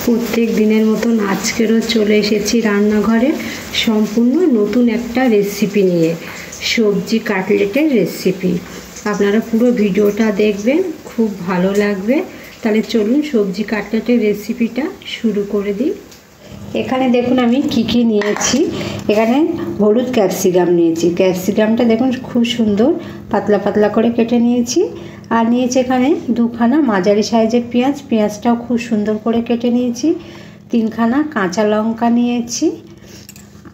প্রত্যেক দিনের মতন আজকেরও চলে এসেছি রান্নাঘরে সম্পূর্ণ নতুন একটা রেসিপি নিয়ে, সবজি কাটলেটের রেসিপি। আপনারা পুরো ভিডিওটা দেখবেন, খুব ভালো লাগবে। তাহলে চলুন সবজি কাটলেটের রেসিপিটা শুরু করে দিই। এখানে দেখুন আমি কি নিয়েছি। এখানে হলুদ ক্যাপসিকাম নিয়েছি। ক্যাপসিকামটা দেখুন খুব সুন্দর পাতলা পাতলা করে কেটে নিয়েছি। আর নিয়েছি এখানে দুখানা মাঝারি সাইজের পেঁয়াজ, পেঁয়াজটাও খুব সুন্দর করে কেটে নিয়েছি। তিনখানা কাঁচা লঙ্কা নিয়েছি।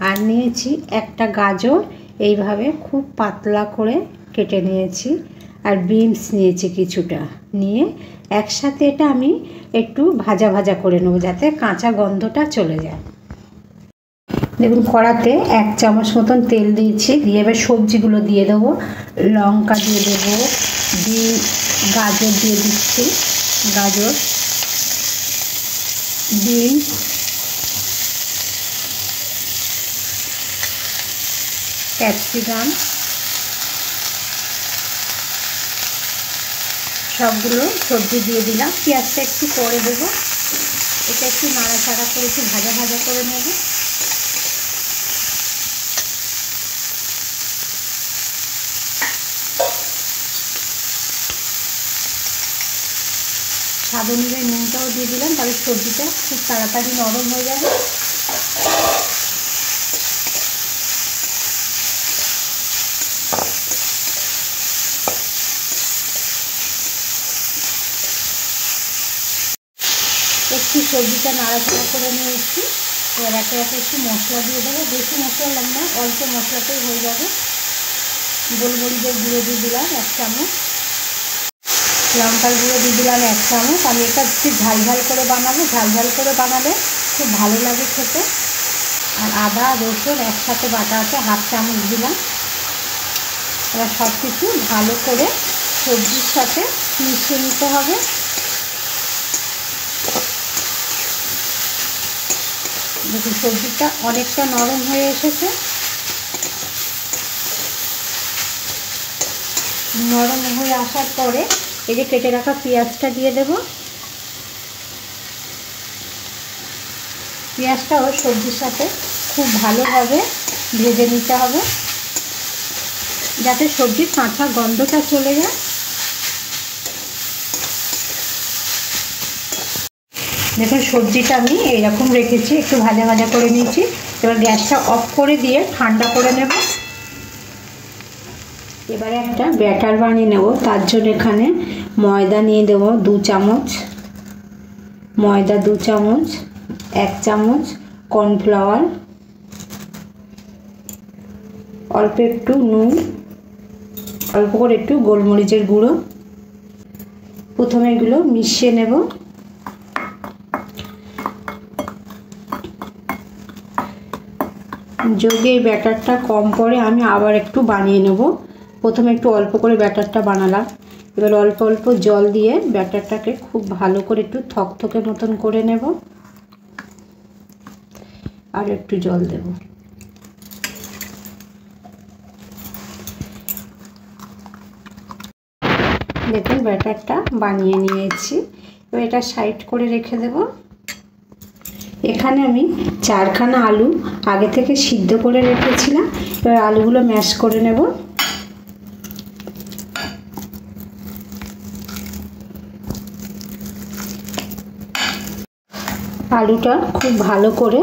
আর নিয়েছি একটা গাজর, এইভাবে খুব পাতলা করে কেটে নিয়েছি। আর বিনস নিয়েছি কিছুটা, নিয়ে একসাথে এটা আমি একটু ভাজা ভাজা করে নেবো যাতে কাঁচা গন্ধটা চলে যায়। দেখুন কড়াতে 1 চামচ মতন তেল দিয়েছি, দিয়ে এবার সবজিগুলো দিয়ে দেবো। লঙ্কা দিয়ে দেবো, গাজর দিয়ে দিচ্ছি, গাজর, বিনস, ক্যাপসিকাম, সবগুলো সবজি দিয়ে দিলাম। পেঁয়াজটা একটু করে দেবো, এটা একটু নাড়াচাড়া করে একটু ভাজা ভাজা করে নেব। স্বাদ অনুযায়ী নুনটাও দিয়ে দিলাম, তাহলে সবজিটা খুব তাড়াতাড়ি নরম হয়ে যাবে। একটু সবজিটা নাড়াচাড়া করে নিয়েছি। এবার একে একে একটু মশলা দিয়ে দেবো। বেশি মশলা লাগবে না, অল্প মশলাতেই হয়ে যাবে। গোলমরিচের গুঁড়ো দিয়ে দিলাম 1 চামচ, লঙ্কার গুঁড়ো দিয়ে দিলাম 1 চামচ। আমি এটা একটু ঝাল ঝাল করে বানাবো, ঝাল ঝাল করে বানালে খুব ভালো লাগে খেতে। আর আদা রসুন একসাথে বাটা আছে 1/2 চামচ দিলাম। এবার সব কিছু ভালো করে সবজির সাথে মিশিয়ে নিতে হবে। দেখুন সবজিটা অনেকটা নরম হয়ে এসেছে। নরম হয়ে আসার পরে এই যে কেটে রাখা পেঁয়াজটা দিয়ে দেব। পেঁয়াজটাও সবজির সাথে খুব ভালোভাবে ভেজে নিতে হবে যাতে সবজির কাঁচা গন্ধটা চলে যায়। দেখুন সবজিটা আমি এইরকম রেখেছি, একটু ভাজা ভাজা করে নিয়েছি। এবার গ্যাসটা অফ করে দিয়ে ঠান্ডা করে নেব। এবারে একটা ব্যাটার বানিয়ে নেব। তার জন্য এখানে ময়দা নিয়ে দেবো 2 চামচ, ময়দা 2 চামচ, 1 চামচ কর্নফ্লাওয়ার, অল্প একটু নুন, অল্প করে একটু গোলমরিচের গুঁড়ো। প্রথমে এগুলো মিশিয়ে নেব। যদি এই ব্যাটারটা কম পড়ে আমি আবার একটু বানিয়ে নেব। প্রথমে একটু অল্প করে ব্যাটারটা বানালাম। এবার অল্প অল্প জল দিয়ে ব্যাটারটাকে খুব ভালো করে একটু থকথকে মতন করে নেব। আর একটু জল দেব। দেখুন ব্যাটারটা বানিয়ে নিয়েছি। এবার এটা সাইড করে রেখে দেব। এখানে আমি 4খানা আলু আগে থেকে সিদ্ধ করে রেখেছিলাম। এবার আলুগুলো ম্যাশ করে নেব। আলুটা খুব ভালো করে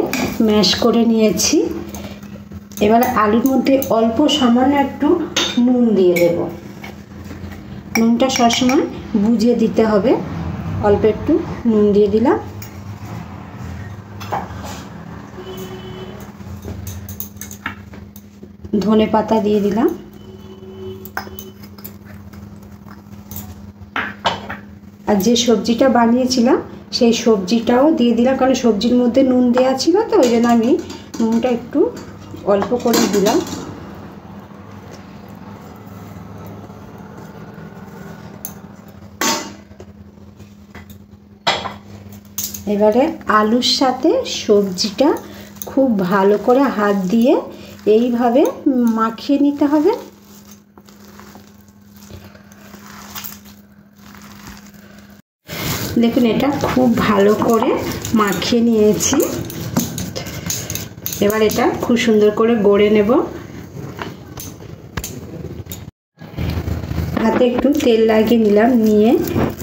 ম্যাশ করে নিয়েছি। এবার আলুর মধ্যে অল্প সামান্য একটু নুন দিয়ে দেব। নুনটা সবসময় বুঝে দিতে হবে। অল্প একটু নুন দিয়ে দিলাম। ধনে পাতা দিয়ে দিলাম। আর যে সবজিটা বানিয়েছিলাম সেই সবজিটাও দিয়ে দিলাম, কারণ সবজির মধ্যে নুন দেওয়া ছিল, তো ওই জন্য আমি নুনটা একটু অল্প করে দিলাম। এবারে আলুর সাথে সবজিটা খুব ভালো করে হাত দিয়ে এইভাবে মাখিয়ে নিতে হবে। দেখুন এটা খুব ভালো করে মাখিয়ে নিয়েছি। এবার এটা খুব সুন্দর করে গড়ে নেব। হাতে একটু তেল লাগিয়ে নিলাম, নিয়ে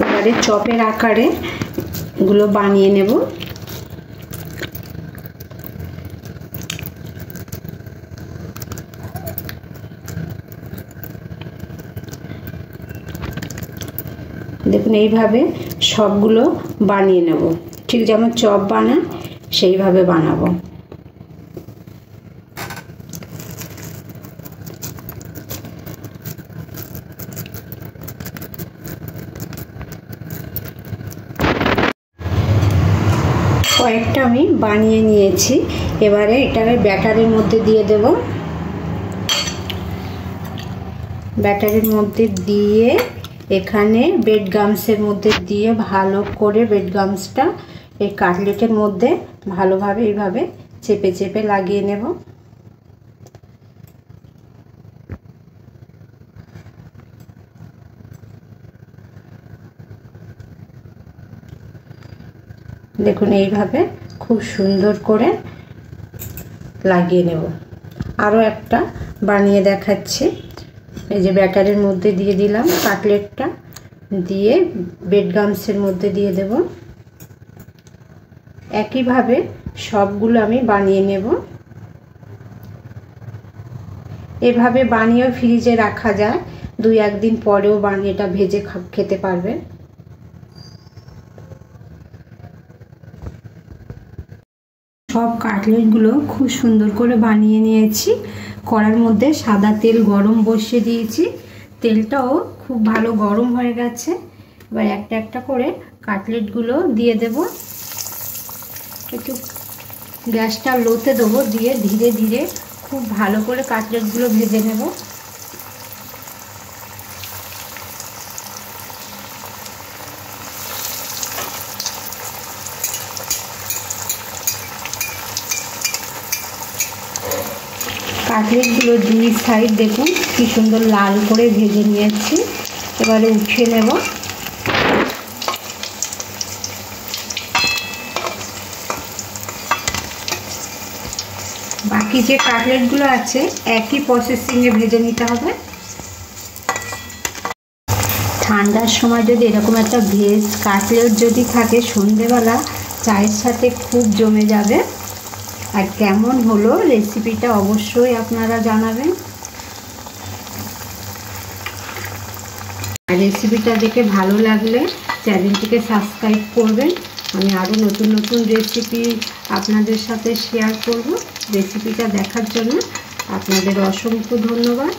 এবারে চপের আকারে গুলো বানিয়ে নেব। দেখুন এইভাবে সবগুলো বানিয়ে নেব, ঠিক যেমন চপ বানায় সেইভাবে বানাবো। কয়েকটা আমি বানিয়ে নিয়েছি, এবারে এটাকে ব্যাটারের মধ্যে দিয়ে দেব। ব্যাটারের মধ্যে দিয়ে এখানে ব্রেড গামসের মধ্যে দিয়ে ভালো করে ব্রেড গামসটা এই কাটলেটের মধ্যে ভালোভাবে এইভাবে চেপে চেপে লাগিয়ে নেব। দেখুন এইভাবে খুব সুন্দর করে লাগিয়ে নেব। আরও একটা বানিয়ে দেখাচ্ছি। এই যে ব্যাটারের মধ্যে দিয়ে দিলাম কাটলেটটা, দিয়ে ব্রেড গামসের মধ্যে দিয়ে দেব। একইভাবে সবগুলো আমি বানিয়ে নেব। এভাবে বানিয়েও ফ্রিজে রাখা যায়, 2-1 দিন পরেও বানিয়ে এটা ভেজে খেতে পারবে। সব কাটলেটগুলো খুব সুন্দর করে বানিয়ে নিয়েছি। কড়ার মধ্যে সাদা তেল গরম বসিয়ে দিয়েছি, তেলটাও খুব ভালো গরম হয়ে গেছে। এবার একটা একটা করে কাটলেটগুলো দিয়ে দেব। একটু গ্যাসটা লোতে দেবো, দিয়ে ধীরে ধীরে খুব ভালো করে কাটলেটগুলো ভেজে নেব। কাটলেটগুলো 2 সাইড দেখুন কি সুন্দর লাল করে ভেজে নিয়েছি। এবারে উঠিয়ে নেব। বাকি যে কাটলেটগুলো আছে একই প্রসেসিংয়ে ভেজে নিতে হবে। ঠান্ডার সময় যদি এরকম একটা ভেজ কাটলেট যদি থাকে, সন্ধেবেলা চায়ের সাথে খুব জমে যাবে। আর কেমন হলো রেসিপিটা অবশ্যই আপনারা জানাবেন। আর রেসিপিটা দেখে ভালো লাগলে চ্যানেলটিকে সাবস্ক্রাইব করবেন। আমি আরও নতুন নতুন রেসিপি আপনাদের সাথে শেয়ার করব। রেসিপিটা দেখার জন্য আপনাদের অসংখ্য ধন্যবাদ।